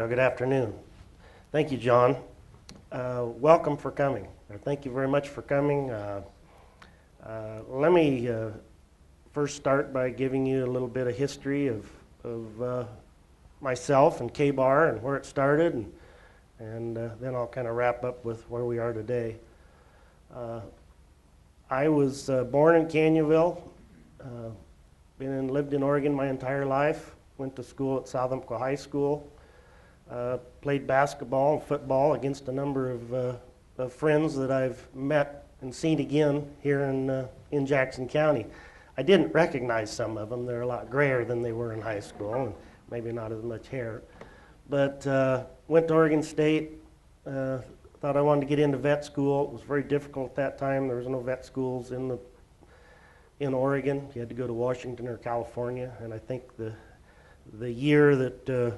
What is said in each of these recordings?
Good afternoon. Thank you, John. Welcome for coming. Thank you very much for coming. Let me first start by giving you a little bit of history of myself and Kbar and where it started, and then I'll kind of wrap up with where we are today. I was born in Canyonville, lived in Oregon my entire life, went to school at South Umpqua High School. Played basketball and football against a number of friends that I've met and seen again here in Jackson County. I didn't recognize some of them. They're a lot grayer than they were in high school, and maybe not as much hair. But went to Oregon State, thought I wanted to get into vet school. It was very difficult at that time. There was no vet schools in Oregon. You had to go to Washington or California, and I think the year that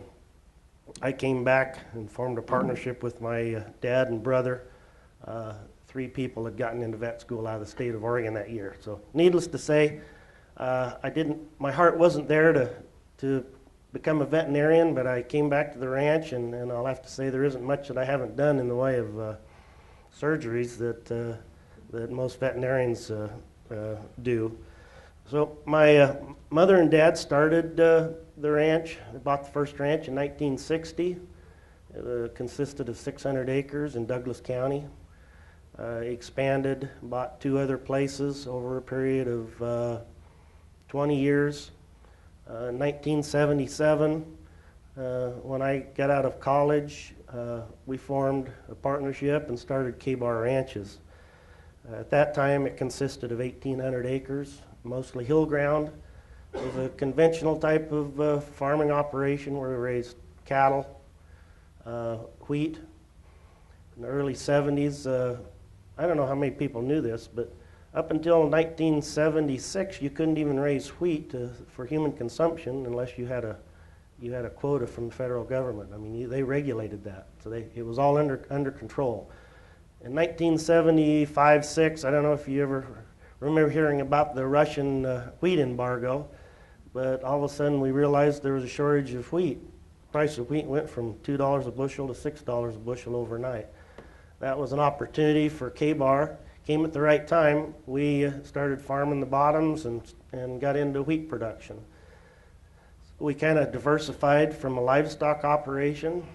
I came back and formed a partnership with my dad and brother. 3 people had gotten into vet school out of the state of Oregon that year. So needless to say, my heart wasn't there to become a veterinarian, but I came back to the ranch, and I'll have to say there isn't much that I haven't done in the way of surgeries that most veterinarians do. So my mother and dad started the ranch. They bought the first ranch in 1960. It consisted of 600 acres in Douglas County. Expanded, bought 2 other places over a period of 20 years. In 1977, when I got out of college, we formed a partnership and started Kbar Ranches. At that time, it consisted of 1,800 acres, mostly hill ground. It was a conventional type of farming operation where we raised cattle, wheat. In the early 70s, I don't know how many people knew this, but up until 1976, you couldn't even raise wheat for human consumption unless you had a quota from the federal government. I mean, they regulated that, so it was all under control. In 1975-6, I don't know if you ever remember hearing about the Russian wheat embargo, but all of a sudden we realized there was a shortage of wheat. The price of wheat went from $2 a bushel to $6 a bushel overnight. That was an opportunity for Kbar. Came at the right time. We started farming the bottoms and got into wheat production. We kind of diversified from a livestock operation,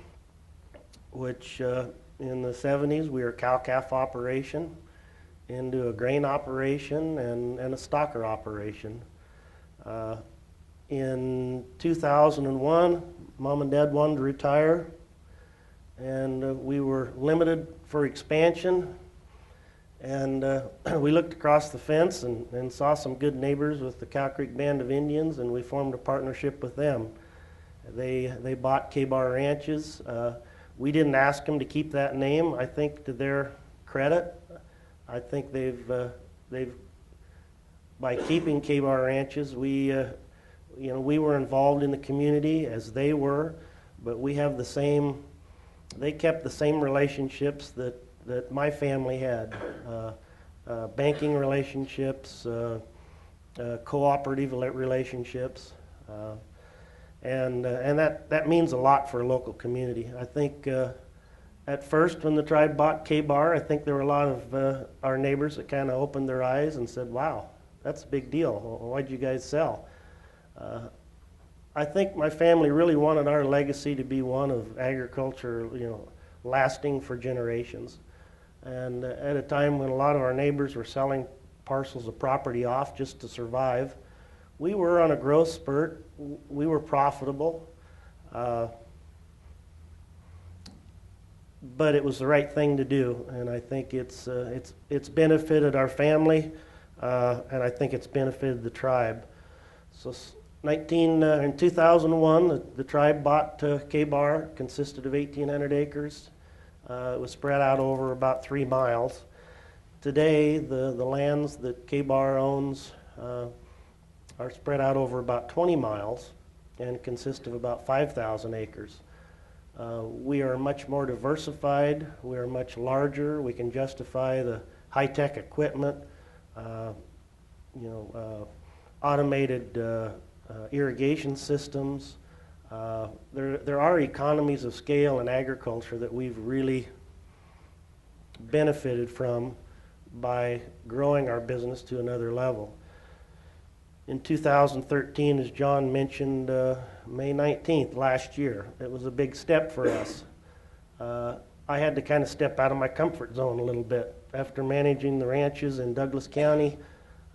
which in the 70s we were a cow-calf operation, into a grain operation and a stocker operation. In 2001, Mom and Dad wanted to retire, and we were limited for expansion. And we looked across the fence and saw some good neighbors with the Cow Creek Band of Indians, and we formed a partnership with them. They bought Kbar Ranches. We didn't ask them to keep that name. I think to their credit, I think they've by keeping Kbar Ranches, we were involved in the community as they were, but we have the same. They kept the same relationships that my family had, banking relationships, cooperative relationships, and that means a lot for a local community. I think. At first, when the tribe bought Kbar, I think there were a lot of our neighbors that kind of opened their eyes and said, wow, that's a big deal. Why'd you guys sell? I think my family really wanted our legacy to be one of agriculture, lasting for generations. And at a time when a lot of our neighbors were selling parcels of property off just to survive, we were on a growth spurt. We were profitable. But it was the right thing to do, and I think it's benefited our family, and I think it's benefited the tribe. So in 2001, the tribe bought Kbar, consisted of 1,800 acres. It was spread out over about 3 miles. Today, the lands that Kbar owns are spread out over about 20 miles and consist of about 5,000 acres. We are much more diversified. We are much larger. We can justify the high-tech equipment, automated irrigation systems, There are economies of scale in agriculture that we've really benefited from by growing our business to another level. In 2013, as John mentioned, May 19th last year, it was a big step for us. I had to kind of step out of my comfort zone a little bit after managing the ranches in Douglas County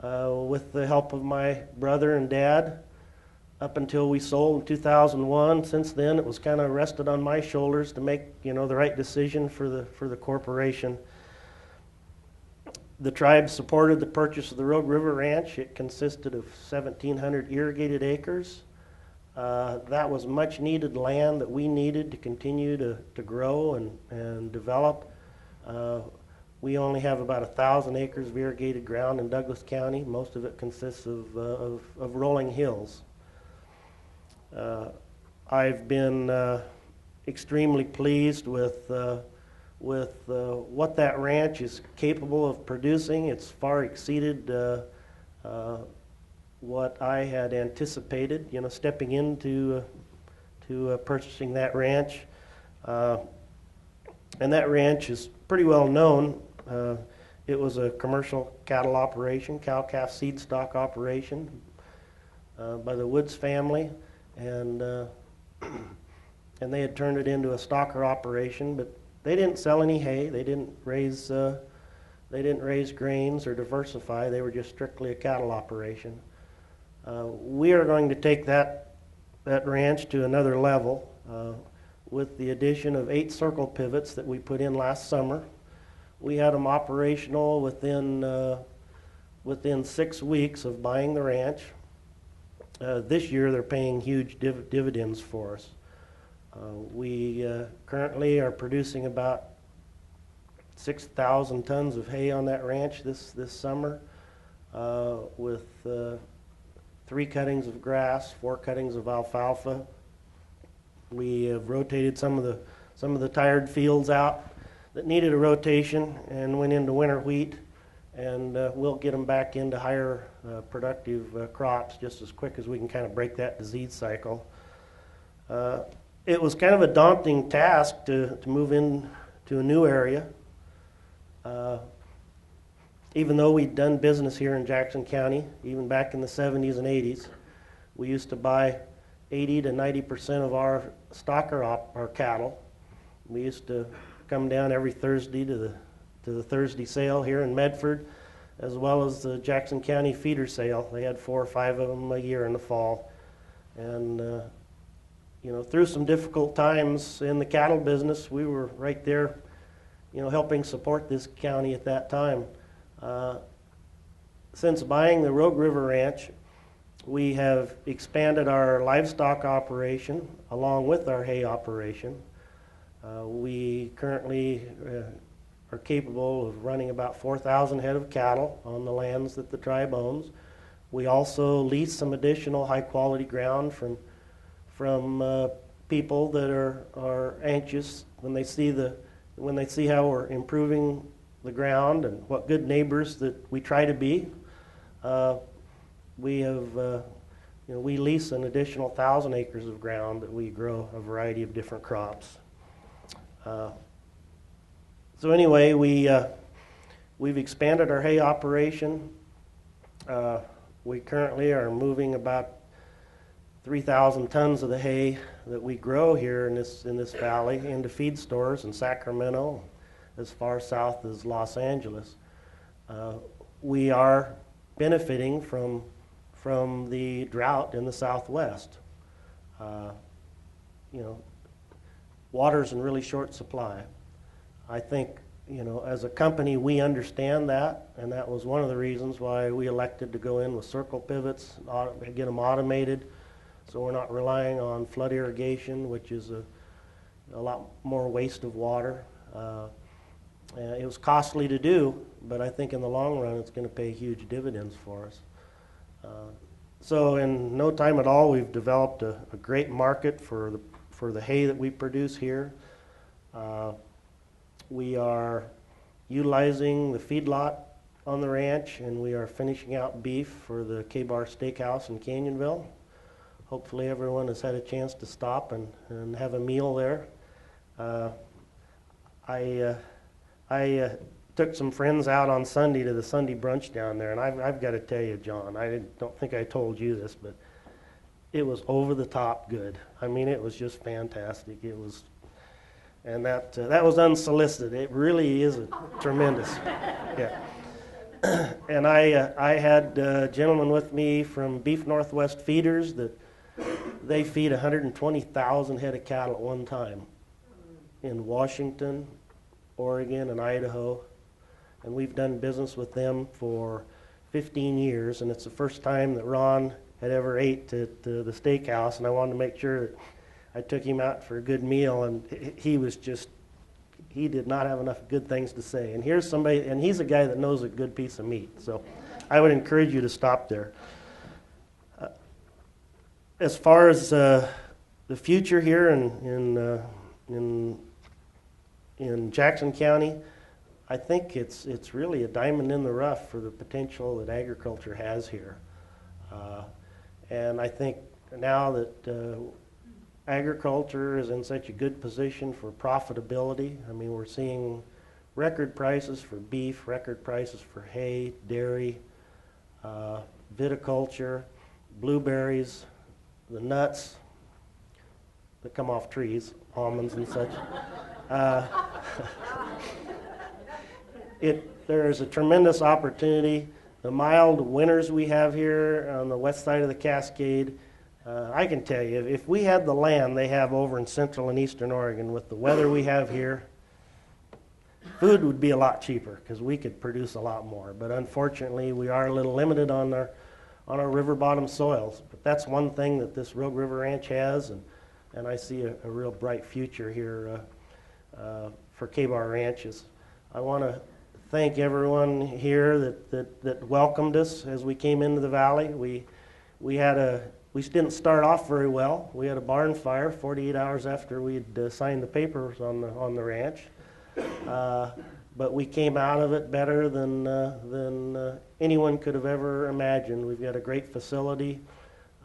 with the help of my brother and dad up until we sold in 2001. Since then, it was kind of rested on my shoulders to make, the right decision for the corporation. The tribe supported the purchase of the Rogue River Ranch. It consisted of 1,700 irrigated acres. That was much needed land that we needed to continue to grow and develop. We only have about 1,000 acres of irrigated ground in Douglas County. Most of it consists of rolling hills. I've been extremely pleased with what that ranch is capable of producing. It's far exceeded what I had anticipated, stepping into purchasing that ranch. And that ranch is pretty well known. It was a commercial cattle operation, cow-calf seed stock operation by the Woods family, and they had turned it into a stocker operation, but they didn't sell any hay. They didn't raise grains or diversify. They were just strictly a cattle operation. We are going to take that ranch to another level with the addition of 8 circle pivots that we put in last summer. We had them operational within 6 weeks of buying the ranch. This year they're paying huge dividends for us. We currently are producing about 6,000 tons of hay on that ranch this summer, with 3 cuttings of grass, 4 cuttings of alfalfa. We have rotated some of the tired fields out that needed a rotation and went into winter wheat, and we'll get them back into higher productive crops just as quick as we can kind of break that disease cycle. It was kind of a daunting task to move into a new area. Even though we'd done business here in Jackson County, even back in the 70s and 80s, we used to buy 80 to 90% of our stocker our cattle. We used to come down every Thursday to the Thursday sale here in Medford, as well as the Jackson County feeder sale. They had 4 or 5 of them a year in the fall. And through some difficult times in the cattle business, we were right there, helping support this county at that time. Since buying the Rogue River Ranch, we have expanded our livestock operation along with our hay operation. We currently are capable of running about 4,000 head of cattle on the lands that the tribe owns. We also lease some additional high-quality ground from people that are anxious when they see how we're improving the ground and what good neighbors that we try to be. We lease an additional 1,000 acres of ground that we grow a variety of different crops. So anyway, we've expanded our hay operation. We currently are moving about 3,000 tons of the hay that we grow here in this valley into feed stores in Sacramento, as far south as Los Angeles. We are benefiting from the drought in the Southwest. Water's in really short supply. I think, as a company, we understand that, and that was one of the reasons why we elected to go in with circle pivots, get them automated, so we're not relying on flood irrigation, which is a lot more waste of water. It was costly to do, but I think in the long run it's going to pay huge dividends for us. So in no time at all, we've developed a great market for the hay that we produce here. We are utilizing the feedlot on the ranch, and we are finishing out beef for the Kbar Steakhouse in Canyonville. Hopefully everyone has had a chance to stop and have a meal there. I took some friends out on Sunday to the Sunday brunch down there, and I've got to tell you, John, don't think I told you this, but it was over the top good. I mean, it was just fantastic. It was, and that was unsolicited. It really is tremendous. Yeah. And I had a gentleman with me from Beef Northwest Feeders that they feed 120,000 head of cattle at one time in Washington, Oregon, and Idaho. And we've done business with them for 15 years, and it's the first time that Ron had ever ate at the steakhouse, and I wanted to make sure that I took him out for a good meal, and he did not have enough good things to say. And here's somebody, and he's a guy that knows a good piece of meat, so I would encourage you to stop there. As far as the future here in Jackson County, I think it's really a diamond in the rough for the potential that agriculture has here. And I think now that agriculture is in such a good position for profitability, I mean, we're seeing record prices for beef, record prices for hay, dairy, viticulture, blueberries, the nuts that come off trees, almonds and such. There is a tremendous opportunity. The mild winters we have here on the west side of the Cascade, I can tell you, if we had the land they have over in central and eastern Oregon with the weather we have here, food would be a lot cheaper because we could produce a lot more. But unfortunately, we are a little limited on our river bottom soils. But that's one thing that this Rogue River Ranch has, and I see a real bright future here for Kbar ranches. I want to thank everyone here that welcomed us as we came into the valley. We didn't start off very well. We had a barn fire 48 hours after we'd signed the papers on the ranch, but we came out of it better than anyone could have ever imagined. We've got a great facility.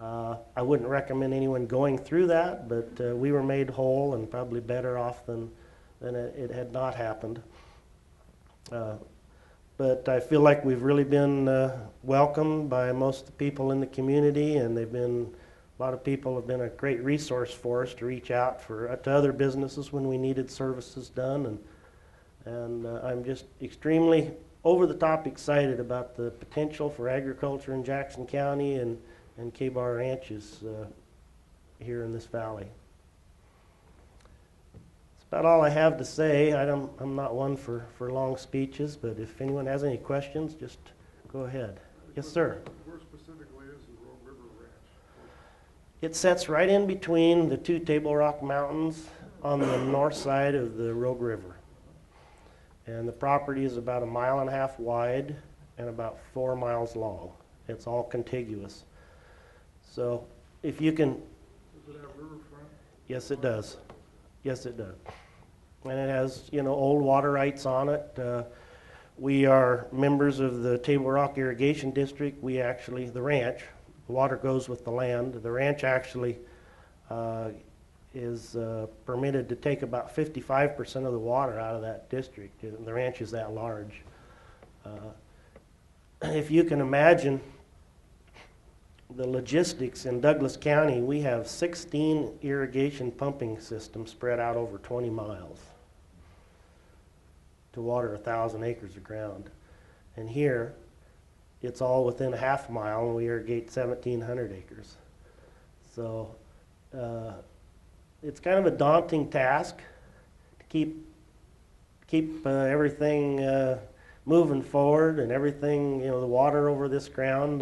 I wouldn't recommend anyone going through that, but we were made whole and probably better off than it had not happened. But I feel like we've really been welcomed by most of the people in the community, and a lot of people have been a great resource for us to reach out to other businesses when we needed services done, and I'm just extremely over-the-top excited about the potential for agriculture in Jackson County and Kbar ranches here in this valley. About all I have to say. I'm not one for long speeches, but if anyone has any questions, just go ahead. Yes, sir. Where specifically is the Rogue River Ranch? It sits right in between the two Table Rock Mountains on the north side of the Rogue River. And the property is about 1.5 miles wide and about 4 miles long. It's all contiguous. So if you can... Does it have riverfront? Yes, it does. Yes, it does. And it has, old water rights on it. We are members of the Table Rock Irrigation District. The ranch, the water goes with the land. The ranch actually is permitted to take about 55% of the water out of that district. The ranch is that large. If you can imagine the logistics in Douglas County, we have 16 irrigation pumping systems spread out over 20 miles to water 1,000 acres of ground. And here, it's all within a half mile, and we irrigate 1,700 acres. So it's kind of a daunting task to keep everything moving forward and everything, the water over this ground.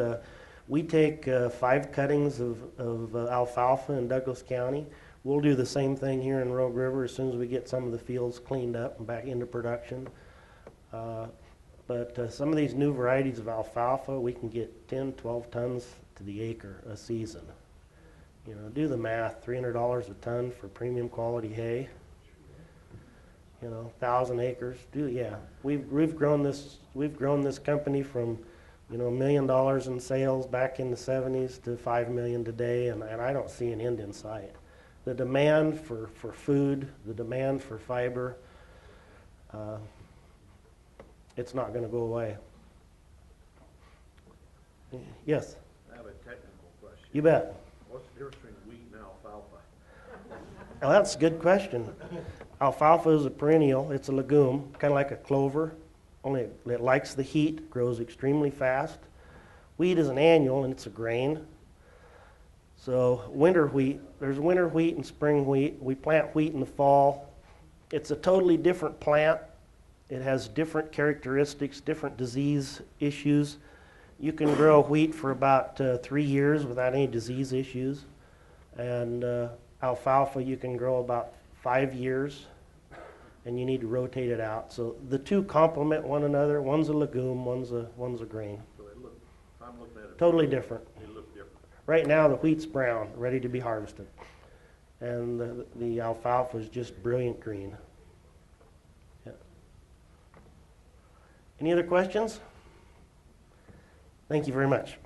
We take 5 cuttings of alfalfa in Douglas County. We'll do the same thing here in Rogue River as soon as we get some of the fields cleaned up and back into production. But some of these new varieties of alfalfa, we can get 10, 12 tons to the acre a season. Do the math, $300 a ton for premium quality hay. 1,000 acres. We've grown this company from You know, $1 million in sales back in the 70s to $5 million today, and I don't see an end in sight. The demand for food, the demand for fiber, it's not going to go away. Yes? I have a technical question. You bet. What's the difference between wheat and alfalfa? Well, that's a good question. Alfalfa is a perennial. It's a legume, kind of like a clover, only it likes the heat, grows extremely fast. Wheat is an annual, and it's a grain. So winter wheat, there's winter wheat and spring wheat. We plant wheat in the fall. It's a totally different plant. It has different characteristics, different disease issues. You can grow wheat for about 3 years without any disease issues. And alfalfa you can grow about 5 years, and you need to rotate it out. So the two complement one another. One's a legume, one's a grain. So it look, if I'm looking at it. Totally different. It look different. Right now the wheat's brown, ready to be harvested. And the alfalfa is just brilliant green. Yeah. Any other questions? Thank you very much.